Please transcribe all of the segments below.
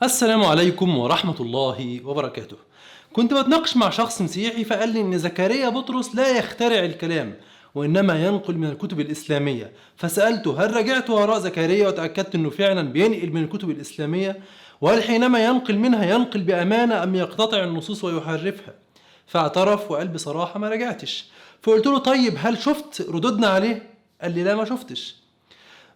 السلام عليكم ورحمة الله وبركاته. كنت بتناقش مع شخص مسيحي فقال لي إن زكريا بطرس لا يخترع الكلام وإنما ينقل من الكتب الإسلامية، فسألته هل رجعت وراء زكريا وتأكدت إنه فعلا بينقل من الكتب الإسلامية؟ وهل حينما ينقل منها ينقل بأمانة أم يقتطع النصوص ويحرفها؟ فاعترف وقال بصراحة ما رجعتش. فقلت له طيب هل شفت ردودنا عليه؟ قال لي لا ما شفتش.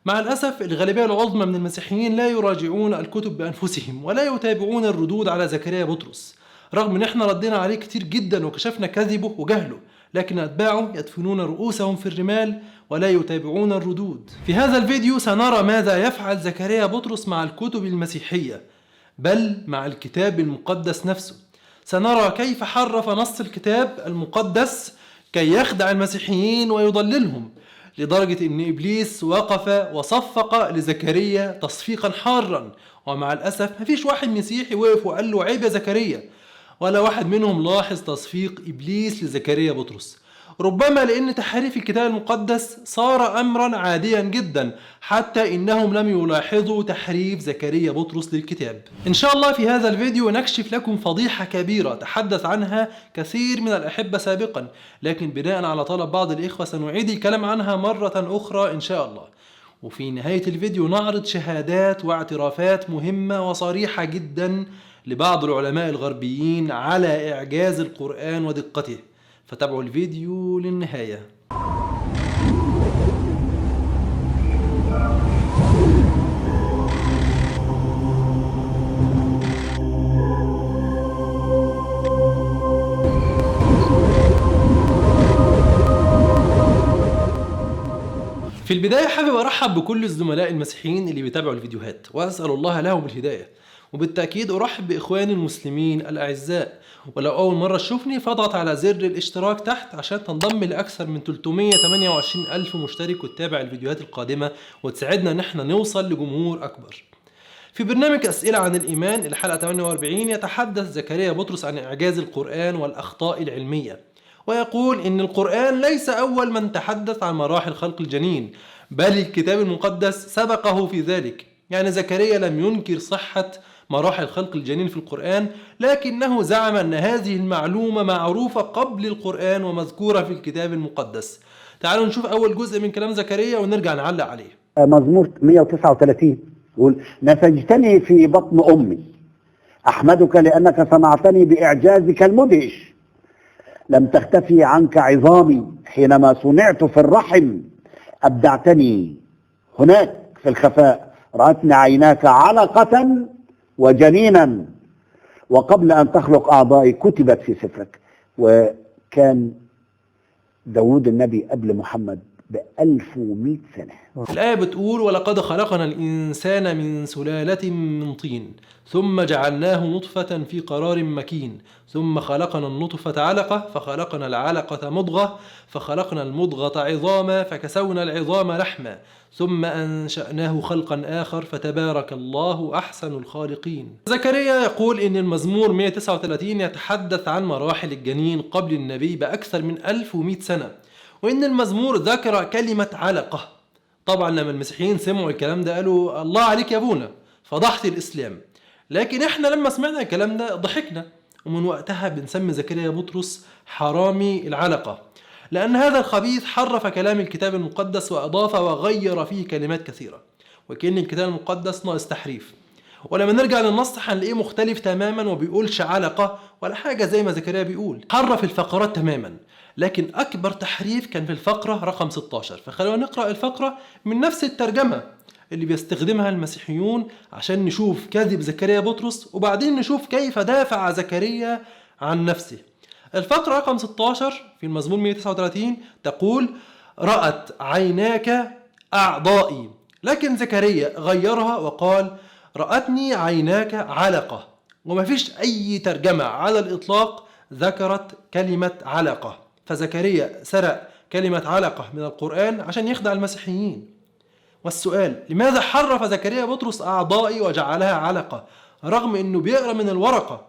مع الأسف الغالبية العظمى من المسيحيين لا يراجعون الكتب بأنفسهم ولا يتابعون الردود على زكريا بطرس، رغم ان احنا ردينا عليه كتير جدا وكشفنا كذبه وجهله، لكن أتباعه يدفنون رؤوسهم في الرمال ولا يتابعون الردود. في هذا الفيديو سنرى ماذا يفعل زكريا بطرس مع الكتب المسيحية، بل مع الكتاب المقدس نفسه. سنرى كيف حرف نص الكتاب المقدس كي يخدع المسيحيين ويضللهم، لدرجة ان ابليس وقف وصفق لزكريا تصفيقا حارا. ومع الاسف مفيش واحد مسيحي وقف وقال له عيب يا زكريا، ولا واحد منهم لاحظ تصفيق ابليس لزكريا بطرس. ربما لان تحريف الكتاب المقدس صار امرا عاديا جدا، حتى انهم لم يلاحظوا تحريف زكريا بطرس للكتاب. ان شاء الله في هذا الفيديو نكشف لكم فضيحة كبيرة تحدث عنها كثير من الاحبة سابقا، لكن بناء على طلب بعض الاخوة سنعيد الكلام عنها مرة اخرى ان شاء الله. وفي نهاية الفيديو نعرض شهادات واعترافات مهمة وصريحة جدا لبعض العلماء الغربيين على إعجاز القرآن ودقته، فتابعوا الفيديو للنهاية. في البداية حابب أرحب بكل الزملاء المسيحيين اللي بيتابعوا الفيديوهات وأسأل الله لهم الهداية، وبالتأكيد أرحب بإخواني المسلمين الأعزاء. ولو أول مرة تشوفني فاضغط على زر الاشتراك تحت عشان تنضم لأكثر من 328 ألف مشترك وتتابع الفيديوهات القادمة وتساعدنا إن احنا نوصل لجمهور أكبر. في برنامج أسئلة عن الإيمان الحلقة 48 يتحدث زكريا بطرس عن إعجاز القرآن والأخطاء العلمية، ويقول إن القرآن ليس أول من تحدث عن مراحل خلق الجنين، بل الكتاب المقدس سبقه في ذلك. يعني زكريا لم ينكر صحة مراحل خلق الجنين في القرآن، لكنه زعم أن هذه المعلومة معروفة قبل القرآن ومذكورة في الكتاب المقدس. تعالوا نشوف أول جزء من كلام زكريا ونرجع نعلق عليه. مزمور 139 يقول: نسجتني في بطن أمي، أحمدك لأنك صنعتني بإعجازك المدهش. لم تختفي عنك عظامي حينما صنعت في الرحم، أبدعتني هناك في الخفاء. رأتني عيناك علقة وجنينا، وقبل أن تخلق أعضائي كتبت في سفرك. وكان داود النبي قبل محمد ب1100 سنة. الآية بتقول ولقد خلقنا الإنسان من سلالة من طين ثم جعلناه نطفة في قرار مكين ثم خلقنا النطفة علقة فخلقنا العلقة مضغة فخلقنا المضغة عظاما فكسونا العظام لحما ثم أنشأناه خلقا آخر فتبارك الله أحسن الخالقين. زكريا يقول إن المزمور 139 يتحدث عن مراحل الجنين قبل النبي بأكثر من 1100 سنة، وإن المزمور ذكر كلمة علقة. طبعا لما المسيحيين سمعوا الكلام ده قالوا الله عليك يا ابونا، فضحت الإسلام. لكن احنا لما سمعنا الكلام ده ضحكنا، ومن وقتها بنسمي زكريا بطرس حرامي العلقة، لأن هذا الخبيث حرف كلام الكتاب المقدس وأضاف وغير فيه كلمات كثيرة، وكأن الكتاب المقدس ناقص تحريف. ولما نرجع للنص هنلاقيه مختلف تماما وبيقولش علقة ولا حاجة زي ما زكريا بيقول، حرف الفقرات تماما. لكن أكبر تحريف كان في الفقرة رقم 16، فخلونا نقرأ الفقرة من نفس الترجمة اللي بيستخدمها المسيحيون عشان نشوف كذب زكريا بطرس وبعدين نشوف كيف دافع زكريا عن نفسه. الفقرة رقم 16 في المزمور 139 تقول رأت عيناك أعضائي، لكن زكريا غيرها وقال رأتني عيناك علقة، ومفيش أي ترجمة على الإطلاق ذكرت كلمة علقة. فزكريا سرق كلمة علقة من القرآن عشان يخدع المسيحيين. والسؤال لماذا حرف زكريا بطرس أعضائي وجعلها علقة رغم أنه بيقرأ من الورقة؟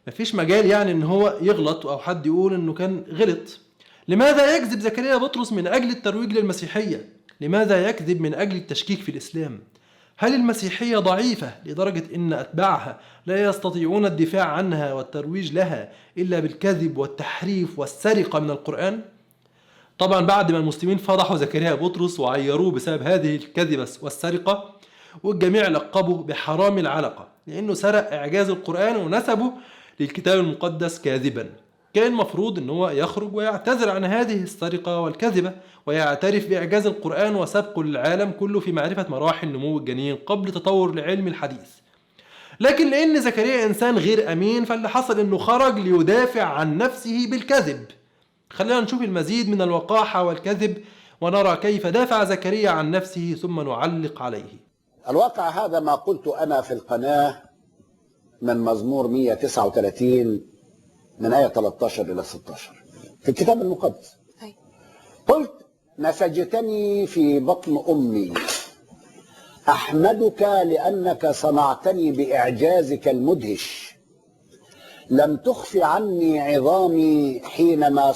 مفيش مجال يعني أنه هو يغلط أو حد يقول أنه كان غلط. لماذا يكذب زكريا بطرس من أجل الترويج للمسيحية؟ لماذا يكذب من أجل التشكيك في الإسلام؟ هل المسيحية ضعيفة لدرجة إن أتباعها لا يستطيعون الدفاع عنها والترويج لها إلا بالكذب والتحريف والسرقة من القرآن؟ طبعا بعد ما المسلمين فضحوا زكريا بطرس وعيروه بسبب هذه الكذبة والسرقة، والجميع لقبه بحرامي العلقة لأنه سرق إعجاز القرآن ونسبه للكتاب المقدس كاذبا. كان المفروض أنه هو يخرج ويعتذر عن هذه السرقة والكذبة ويعترف بإعجاز القرآن وسبقه للعالم كله في معرفة مراحل نمو الجنين قبل تطور العلم الحديث. لكن لأن زكريا إنسان غير أمين، فاللي حصل أنه خرج ليدافع عن نفسه بالكذب. خلينا نشوف المزيد من الوقاحة والكذب ونرى كيف دافع زكريا عن نفسه ثم نعلق عليه. الواقع هذا ما قلت أنا في القناة من مزمور 139 من آية 13 إلى 16 في الكتاب المقدس. قلت: نسجتني في بطن أمي، أحمدك لأنك صنعتني بإعجازك المدهش، لم تخف عني عظامي حينما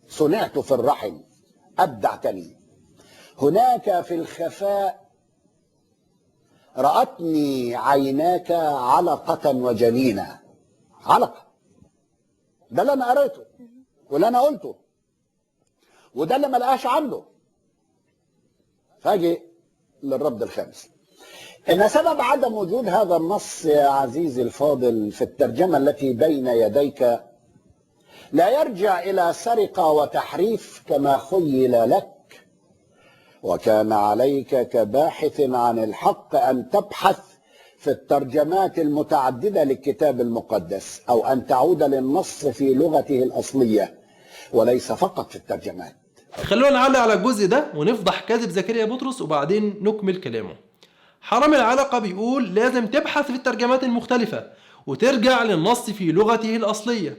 صنعت في الرحم، أبدعتني هناك في الخفاء، رأتني عيناك علقة وجنينا. علقة، ده اللي أنا قريته واللي أنا قلته وده اللي ما لقاش عنده. فاجئ للرد الخامس إن سبب عدم وجود هذا النص يا عزيزي الفاضل في الترجمة التي بين يديك لا يرجع إلى سرقة وتحريف كما خيل لك، وكان عليك كباحث عن الحق أن تبحث في الترجمات المتعددة للكتاب المقدس، أو أن تعود للنص في لغته الأصلية وليس فقط في الترجمات. خلونا نعلق على الجزء ده ونفضح كذب زكريا بطرس وبعدين نكمل كلامه. حرامي العلقة بيقول لازم تبحث في الترجمات المختلفة وترجع للنص في لغته الأصلية.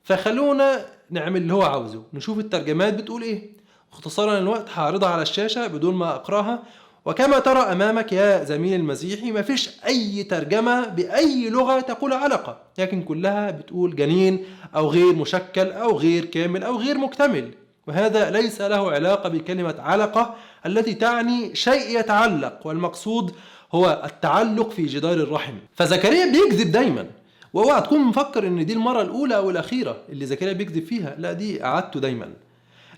فخلونا نعمل اللي هو عاوزه، نشوف الترجمات بتقول ايه. اختصارا الوقت هعرضها على الشاشة بدون ما أقراها. وكما ترى أمامك يا زميل المسيحي مفيش أي ترجمة بأي لغة تقول علقة، لكن كلها بتقول جنين أو غير مشكل أو غير كامل أو غير مكتمل، وهذا ليس له علاقة بكلمة علقة التي تعني شيء يتعلق، والمقصود هو التعلق في جدار الرحم. فزكريا بيكذب دايما، واوعى تكون مفكر ان دي المرة الأولى أو الأخيرة اللي زكريا بيكذب فيها، لا دي قعدته دايما.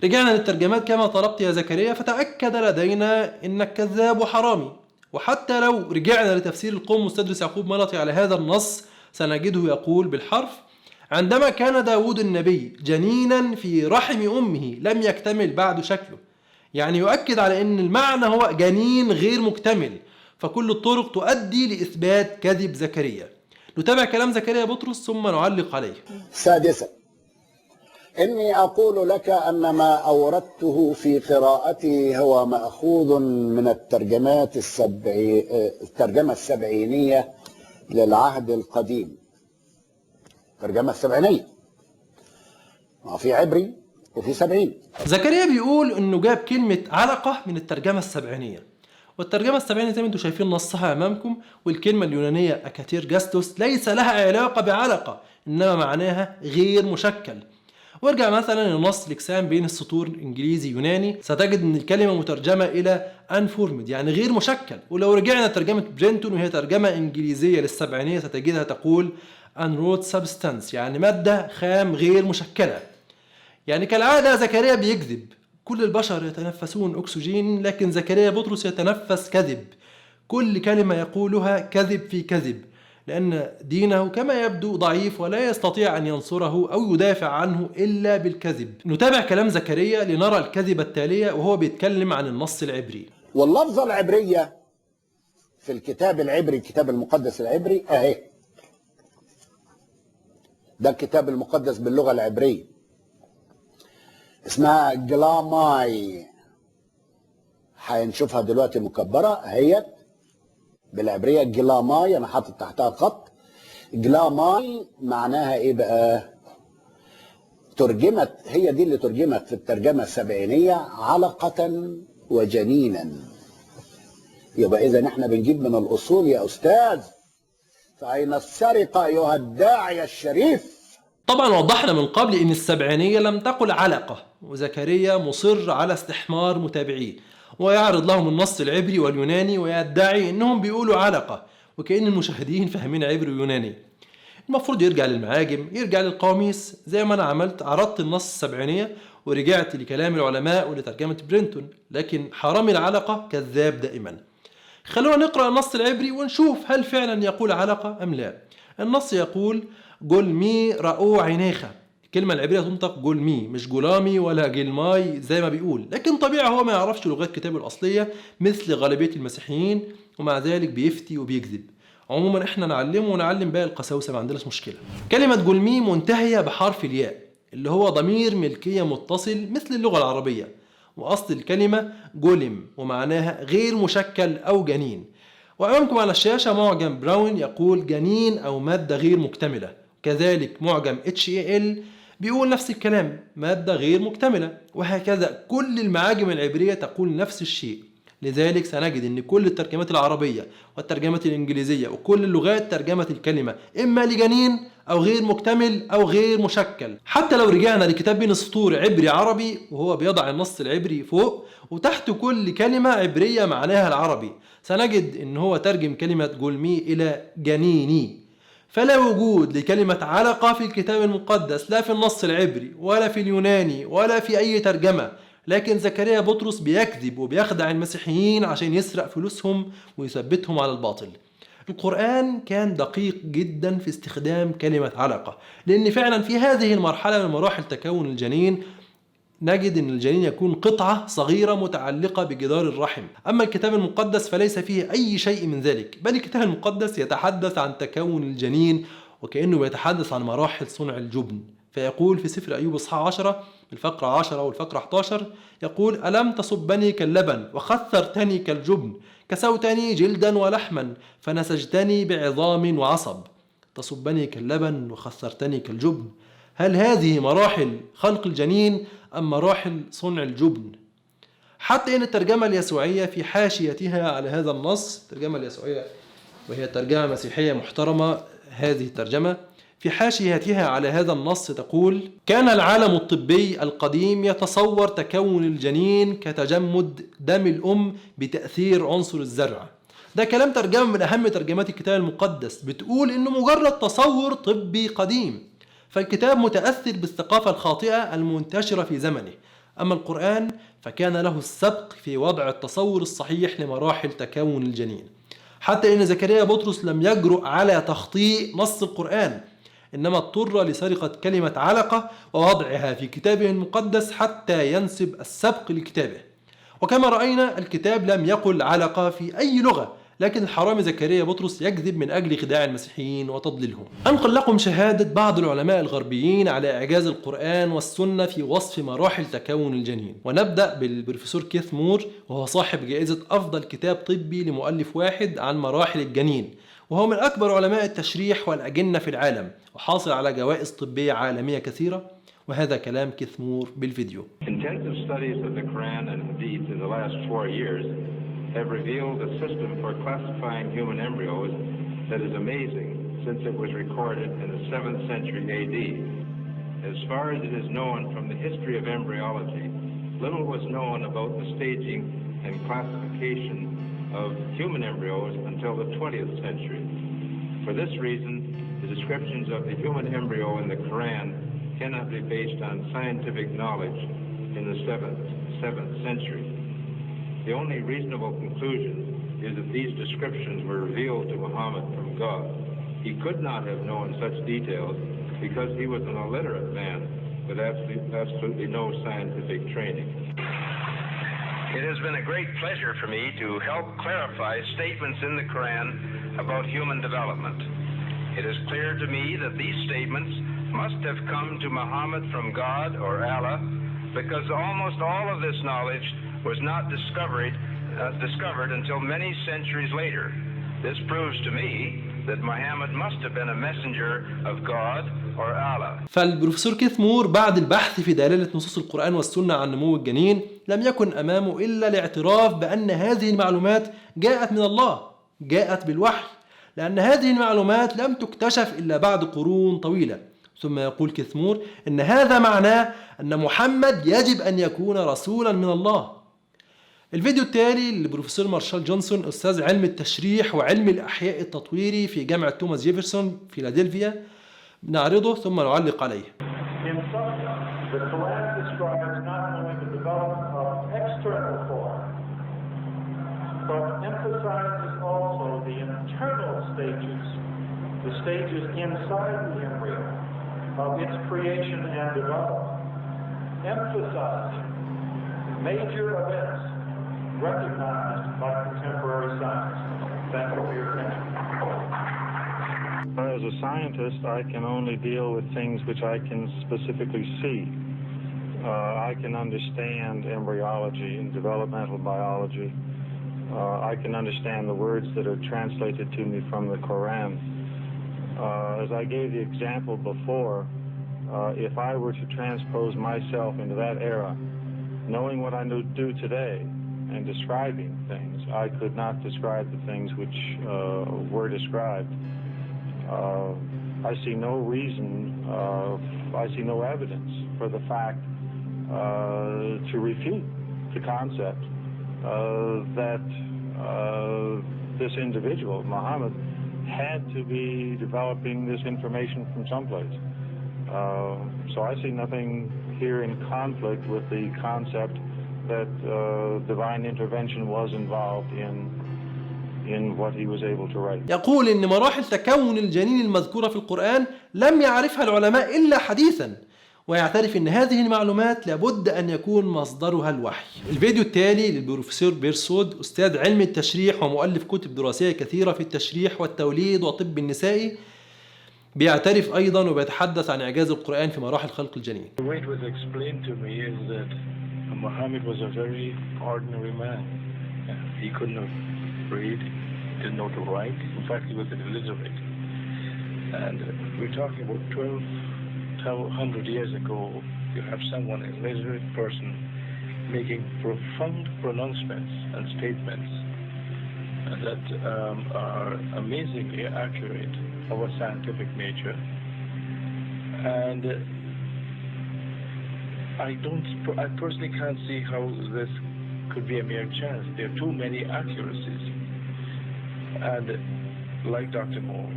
رجعنا للترجمات كما طلبت يا زكريا، فتأكد لدينا انك كذاب وحرامي. وحتى لو رجعنا لتفسير القوم مستدرس يعقوب ملطي على هذا النص سنجده يقول بالحرف: عندما كان داود النبي جنينا في رحم أمه لم يكتمل بعد شكله. يعني يؤكد على ان المعنى هو جنين غير مكتمل، فكل الطرق تؤدي لإثبات كذب زكريا. نتابع كلام زكريا بطرس ثم نعلق عليه. سادسا، إني أقول لك أن ما أوردته في قراءتي هو مأخوذ من الترجمة السبعينية للعهد القديم. الترجمة السبعينية ما في عبري وفي سبعين. زكريا بيقول انه جاب كلمة علقة من الترجمة السبعينية، والترجمة السبعينية زي ما انتم شايفين نصها امامكم، والكلمة اليونانية اكاتير جاستوس ليس لها علاقة بعلقة، انما معناها غير مشكل. وارجع مثلا لنص لكسان بين السطور انجليزي يوناني ستجد ان الكلمة مترجمة الى unformed يعني غير مشكل. ولو رجعنا ترجمة برينتون وهي ترجمة انجليزية للسبعينية ستجدها تقول unwrought substance يعني مادة خام غير مشكلة. يعني كالعادة زكريا بيكذب. كل البشر يتنفسون أكسجين، لكن زكريا بطرس يتنفس كذب. كل كلمة يقولها كذب في كذب، لأن دينه كما يبدو ضعيف ولا يستطيع أن ينصره أو يدافع عنه إلا بالكذب. نتابع كلام زكريا لنرى الكذبة التالية وهو بيتكلم عن النص العبري. واللفظة العبرية في الكتاب العبري، الكتاب المقدس العبري أهي، ده الكتاب المقدس باللغة العبرية، اسمها جلاماي. هنشوفها دلوقتي مكبرة اهيت بالعبرية جلاماي، انا حاطط تحتها خط. جلاماي معناها ايه بقى؟ ترجمت، هي دي اللي ترجمت في الترجمة السبعينية علقة وجنينا. يبقى اذا احنا بنجيب من الاصول يا استاذ، فاين السرقة ايها الداعية الشريف؟ طبعا وضحنا من قبل ان السبعينية لم تقل علقة، وزكريا مصر على استحمار متابعيه. ويعرض لهم النص العبري واليوناني ويدعي انهم بيقولوا علقة، وكأن المشاهدين فاهمين عبري ويوناني. المفروض يرجع للمعاجم، يرجع للقواميس زي ما انا عملت، عرضت النص السبعينية ورجعت لكلام العلماء ولترجمة برينتون، لكن حرامي العلقة كذاب دائما. خلونا نقرأ النص العبري ونشوف هل فعلا يقول علقة أم لا. النص يقول جولمي رأو عينيخا. الكلمة العبرية تنطق جولمي، مش جولامي ولا جلماي زي ما بيقول، لكن طبيعي هو ما يعرفش لغات كتابه الأصلية مثل غالبية المسيحيين، ومع ذلك بيفتي وبيكذب. عموما احنا نعلمه ونعلم باقي القساوسة، ما عندناش مشكلة. كلمة جولمي منتهية بحرف الياء اللي هو ضمير ملكية متصل مثل اللغة العربية، وأصل الكلمة جولم ومعناها غير مشكل أو جنين. وأمامكم على الشاشة معجم براون يقول جنين أو مادة غير مكتملة، كذلك معجم HAL بيقول نفس الكلام، مادة غير مكتملة، وهكذا كل المعاجم العبرية تقول نفس الشيء. لذلك سنجد أن كل الترجمات العربية والترجمات الإنجليزية وكل اللغات ترجمت الكلمة إما لجنين أو غير مكتمل أو غير مشكل. حتى لو رجعنا لكتاب بين السطور عبري عربي وهو بيضع النص العبري فوق وتحت كل كلمة عبرية معناها العربي، سنجد أن هو ترجم كلمة جولمي إلى جنيني. فلا وجود لكلمة علقة في الكتاب المقدس، لا في النص العبري ولا في اليوناني ولا في أي ترجمة، لكن زكريا بطرس بيكذب وبيخدع المسيحيين عشان يسرق فلوسهم ويثبتهم على الباطل. القرآن كان دقيق جدا في استخدام كلمة علقة، لأن فعلا في هذه المرحلة من مراحل تكون الجنين نجد أن الجنين يكون قطعة صغيرة متعلقة بجدار الرحم. أما الكتاب المقدس فليس فيه أي شيء من ذلك، بل الكتاب المقدس يتحدث عن تكون الجنين وكأنه يتحدث عن مراحل صنع الجبن. فيقول في سفر أيوب إصحاح 10 الفقرة 10 والفقرة 11 يقول ألم تصبني كاللبن وخثرتني كالجبن، كسوتني جلدا ولحما فنسجتني بعظام وعصب. تصبني كاللبن وخثرتني كالجبن، هل هذه مراحل خلق الجنين أم مراحل صنع الجبن؟ حتى إن الترجمة اليسوعية في حاشيتها على هذا النص، الترجمة اليسوعية وهي ترجمة مسيحية محترمة، هذه الترجمة في حاشيتها على هذا النص تقول كان العالم الطبي القديم يتصور تكون الجنين كتجمد دم الأم بتأثير عنصر الزرع. ده كلام ترجمة من أهم ترجمات الكتاب المقدس، بتقول إنه مجرد تصور طبي قديم. فالكتاب متأثر بالثقافة الخاطئة المنتشرة في زمنه. أما القرآن فكان له السبق في وضع التصور الصحيح لمراحل تكون الجنين. حتى إن زكريا بطرس لم يجرؤ على تخطيء نص القرآن، إنما اضطر لسرقة كلمة علقة ووضعها في كتابه المقدس حتى ينسب السبق لكتابه. وكما رأينا الكتاب لم يقل علقة في أي لغة، لكن الحرامي زكريا بطرس يكذب من أجل خداع المسيحيين وتضليلهم. أنقل لكم شهادة بعض العلماء الغربيين على إعجاز القرآن والسنة في وصف مراحل تكون الجنين، ونبدأ بالبروفيسور كيث مور، وهو صاحب جائزة أفضل كتاب طبي لمؤلف واحد عن مراحل الجنين، وهو من أكبر علماء التشريح والأجنة في العالم وحاصل على جوائز طبية عالمية كثيرة. وهذا كلام كيث مور بالفيديو. Intensive studies of the Quran and Hadith in the last 4 years have revealed a system for classifying human embryos that is amazing since it was recorded in the 7th century AD. As far as it is known from the history of embryology, little was known about the staging and classification of human embryos until the 20th century. For this reason, the descriptions of the human embryo in the Quran cannot be based on scientific knowledge in the 7th century. The only reasonable conclusion is that these descriptions were revealed to Muhammad from God. He could not have known such details because he was an illiterate man with absolutely no scientific training. It has been a great pleasure for me to help clarify statements in the Quran about human development. It is clear to me that these statements must have come to Muhammad from God or Allah, because almost all of this knowledge was not discovered until many centuries later. This proves to me that Muhammad must have been a messenger of God or Allah. فالبروفيسور كيث مور بعد البحث في دلالة نصوص القرآن والسنة عن نمو الجنين لم يكن أمامه إلا الاعتراف بأن هذه المعلومات جاءت من الله، جاءت بالوحي، لأن هذه المعلومات لم تكتشف إلا بعد قرون طويلة. ثم يقول كيث مور إن هذا معناه أن محمد يجب أن يكون رسولا من الله. الفيديو التالي للبروفيسور مارشال جونسون أستاذ علم التشريح وعلم الأحياء التطويري في جامعة توماس جيفرسون فيلادلفيا، نعرضه ثم نعلق عليه. In substance, the Quran describes not only the development of external form, but emphasizes also the internal stages, the stages inside the embryo of its creation and development, emphasizing major events recognized by contemporary science. Thank you for your attention. As a scientist, I can only deal with things which I can specifically see. I can understand embryology and developmental biology. I can understand the words that are translated to me from the Quran. As I gave the example before, if I were to transpose myself into that era, knowing what I do today and describing things, I could not describe the things which were described. I see no reason, I see no evidence for the fact to refute the concept that this individual, Muhammad, had to be developing this information from someplace. So I see nothing here in conflict with the concept that divine intervention was involved in what he was able to write. يقول إن مراحل تكون الجنين المذكورة في القرآن لم يعرفها العلماء إلا حديثا، ويعترف أن هذه المعلومات لابد أن يكون مصدرها الوحي. الفيديو التالي للبروفيسور بيرسود أستاذ علم التشريح ومؤلف كتب دراسية كثيرة في التشريح والتوليد والطب النسائي، بيعترف أيضا وبيتحدث عن إعجاز القرآن في مراحل خلق الجنين. The way it was explained to me is that Muhammad was a very ordinary man. He couldn't have read, didn't know to write. In fact, he was illiterate. And we're talking about 1,200 years ago. You have someone, a literate person, making profound pronouncements and statements that are amazingly accurate of a scientific nature. And I personally can't see how this could be a mere chance. There are too many accuracies. And like Dr. Moore,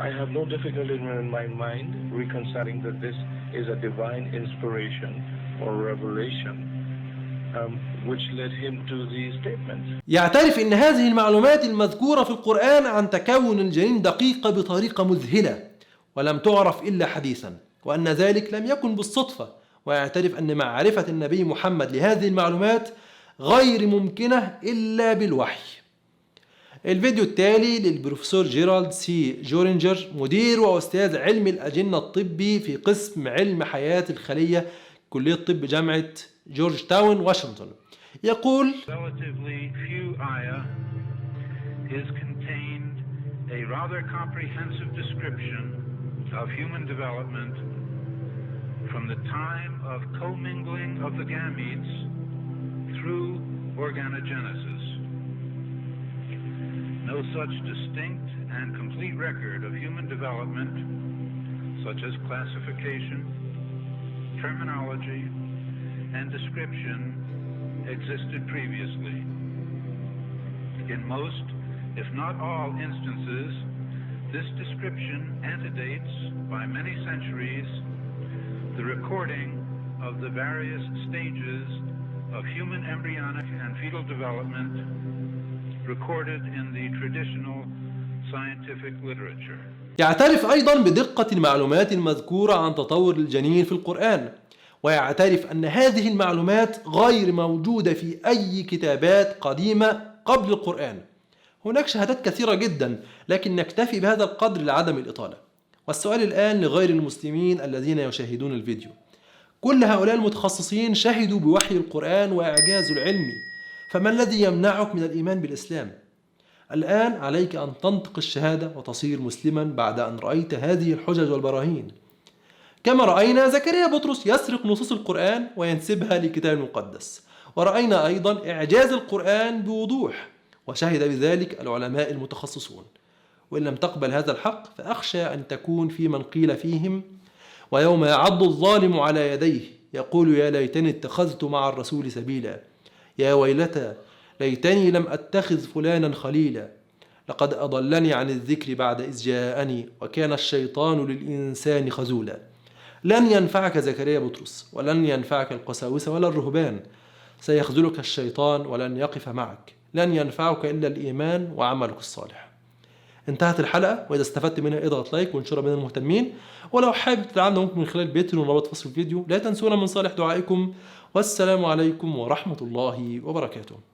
I have no difficulty in my mind reconciling that this is a divine inspiration or revelation which led him to these statements. يعترف أن هذه المعلومات المذكورة في القرآن عن تكون الجنين دقيقة بطريقة مذهلة ولم تعرف إلا حديثا، وأن ذلك لم يكن بالصدفة، ويعترف أن معرفة النبي محمد لهذه المعلومات غير ممكنة إلا بالوحي. الفيديو التالي للبروفيسور جيرالد سي جورينجر، مدير وأستاذ علم الأجنة الطبي في قسم علم حياة الخلية كلية طب جامعة جورج تاون واشنطن، يقول: Relatively few ayah is contained a rather comprehensive description of human development from the time of commingling of the gametes through organogenesis. No such distinct and complete record of human development, such as classification, terminology, and description, existed previously. In most, if not all instances, this description antedates by many centuries the recording of the various stages of human embryonic and fetal development recorded in the traditional scientific literature. يعترف أيضا بدقة المعلومات المذكورة عن تطور الجنين في القرآن، ويعترف أن هذه المعلومات غير موجودة في أي كتابات قديمة قبل القرآن. هناك شهادات كثيرة جدا، لكن نكتفي بهذا القدر لعدم الإطالة. والسؤال الآن لغير المسلمين الذين يشاهدون الفيديو: كل هؤلاء المتخصصين شهدوا بوحي القرآن وإعجازه العلمي، فما الذي يمنعك من الإيمان بالإسلام؟ الآن عليك أن تنطق الشهادة وتصير مسلما بعد أن رأيت هذه الحجج والبراهين. كما رأينا زكريا بطرس يسرق نصوص القرآن وينسبها للكتاب المقدس، ورأينا أيضا إعجاز القرآن بوضوح، وشهد بذلك العلماء المتخصصون. وإن لم تقبل هذا الحق فأخشى أن تكون في من قيل فيهم: ويوم يعض الظالم على يديه يقول يا ليتني اتخذت مع الرسول سبيلا. يا ويلتى ليتني لم أتخذ فلانا خليلا، لقد أضلني عن الذكر بعد إذ جاءني وكان الشيطان للإنسان خذولا. لن ينفعك زكريا بطرس، ولن ينفعك القساوسة ولا الرهبان، سيخذلك الشيطان ولن يقف معك، لن ينفعك إلا الإيمان وعملك الصالح. انتهت الحلقة، وإذا استفدت منها اضغط لايك وانشرها بين المهتمين، ولو حابب تدعمنا ممكن من خلال باتريون ورابط فصل الفيديو. لا تنسونا من صالح دعائكم، والسلام عليكم ورحمة الله وبركاته.